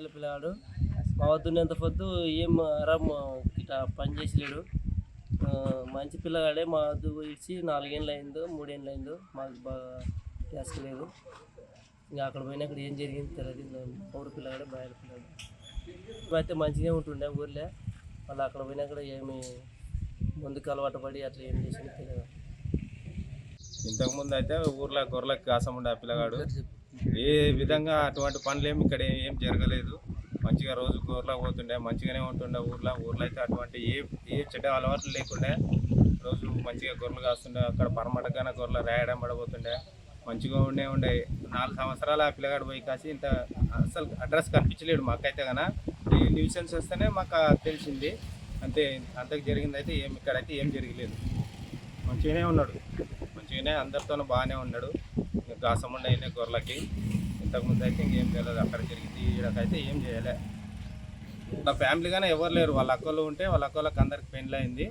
బాయిల పిల్లగాడు మా వద్దున్నంత పొద్దు ఏం ఆరాం ఇట్లా పని చేసలేడు. మంచి పిల్లగాడే మా వద్దు ఇచ్చి 4 ఏళ్ళు అయిందో 3 ఏళ్ళు అయిందో మాకు బాగా గ్యాస్ లేదు. ఇంకా అక్కడ పోయినాక ఏం జరిగింది తెలియదు. ఊరు పిల్లగాడే బాయిల పిల్లగాడు అయితే మంచిగా ఉంటుండే ఊర్లో. వాళ్ళు అక్కడ పోయినాక ఏమి ముందుకు అలవాటు పడి అట్లా ఏం చేసింది తెలియదు. ఇంతకుముందు అయితే ఊర్లో గొర్రెలకు కాసం ఉండే ఆ పిల్లగాడు ఏ విధంగా అటువంటి పనులు ఏమి ఇక్కడ ఏం జరగలేదు. మంచిగా రోజు గొర్రెలకు పోతుండే, మంచిగానే ఉంటుండే ఊర్లో అయితే అటువంటి ఏ చెడ్డ అలవాట్లు లేకుండే. రోజు మంచిగా గొర్రెలు కాస్తుండే, అక్కడ పరమటగానే గొర్రెలు రాయడం పడబోతుండే, మంచిగా ఉండే 4 సంవత్సరాలు ఆ పిల్లగాడు పోయి కాసి ఇంత అసలు అడ్రస్ కనిపించలేడు మాకైతే కన్నా. ఈ న్యూసెన్స్ వస్తేనే మాకు తెలిసింది. అంతే, అంతకు జరిగింది అయితే ఇక్కడైతే ఏం జరగలేదు. మంచిగానే ఉన్నాడు, మంచిగానే అందరితోనూ బాగానే ఉన్నాడు. గాసం ఉండే గొర్రెలకి ఇంతకుముందు అయితే ఇంకేం తెలియదు. అక్కడ జరిగింది ఈడకైతే ఏం చేయలే. నా ఫ్యామిలీ కానీ ఎవరు లేరు. వాళ్ళ అక్కలు ఉంటే వాళ్ళ అక్కలకు అందరికి పెళ్ళి అయింది.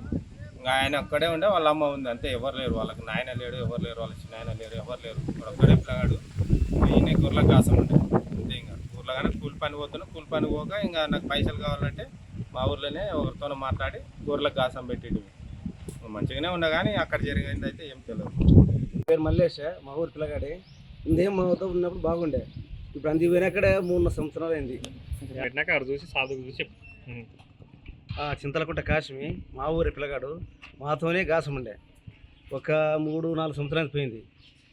ఇంకా ఆయన ఒక్కడే ఉండే, వాళ్ళ అమ్మ ఉంది, అంతే. ఎవరు లేరు, వాళ్ళకి నాయన లేడు, ఎవరు లేరు, వాళ్ళ చిన్న ఆయన లేరు, ఎవరు లేరు. ఇప్పుడు ఒక్కడే పిల్లగాడు. ఈయన గొర్రెలకు గాసం ఉండే అంతే. ఇంకా ఊర్లో కానీ కూలి పని పోతున్నా, కూలి పని పోక ఇంకా నాకు పైసలు కావాలంటే మా ఊర్లోనే ఒకరితో మాట్లాడి గొర్రెలకు గాసం పెట్టిండు. మంచిగానే ఉన్నా కానీ అక్కడ జరిగింది అయితే ఏం తెలియదు. పేరు మల్లేష్, మా ఊరు పిల్లగాడి. ఇందేం మా వద్ద ఉన్నప్పుడు బాగుండే. ఇప్పుడు అంది పోయినాకడే 3 సంవత్సరాలు అయింది. చింతలకుంట కాశ్మి మా ఊరి పిల్లగాడు. మాతోనే గాసం ఉండే. ఒక 3-4 సంవత్సరాలు పోయింది.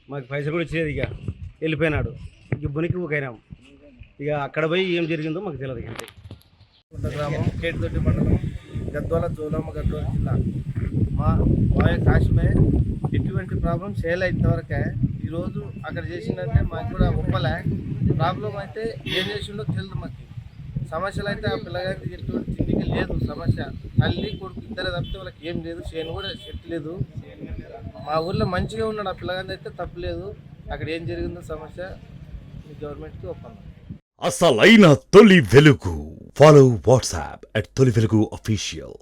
మాకు పైసలు కూడా ఇచ్చేది. ఇక వెళ్ళిపోయినాడు. ఇక బునికి ఊకైనాం. ఇక అక్కడ పోయి ఏం జరిగిందో మాకు తెలియదు. అంతే. గ్రామం కేటితోటి మండలం గద్వాల జోలమ్మ గద్వాల జిల్లా. మా బాయ్ కాశ్మే ఎటువంటి ప్రాబ్లం చేయలే ఇంతవరకే. ఈరోజు అక్కడ చేసిందంటే మాకు కూడా ఒప్పలే. ప్రాబ్లం అయితే ఏం చేసిండో తెలియదు మాకు. సమస్యలు అయితే ఆ పిల్లగారికి ఎటువంటి తిండికి లేదు సమస్య. తల్లి కొడుకు ఇద్దరే తప్పితే వాళ్ళకి ఏం లేదు. చేను కూడా చెట్టు లేదు. మా ఊర్లో మంచిగా ఉన్నాడు ఆ పిల్లగారి అయితే తప్పులేదు. అక్కడ ఏం జరిగిందో సమస్య గవర్నమెంట్కి ఒప్పందం. అసలైన తొలి వెలుగు. ఫాలో వాట్సాప్ @తొలి వెలుగు official.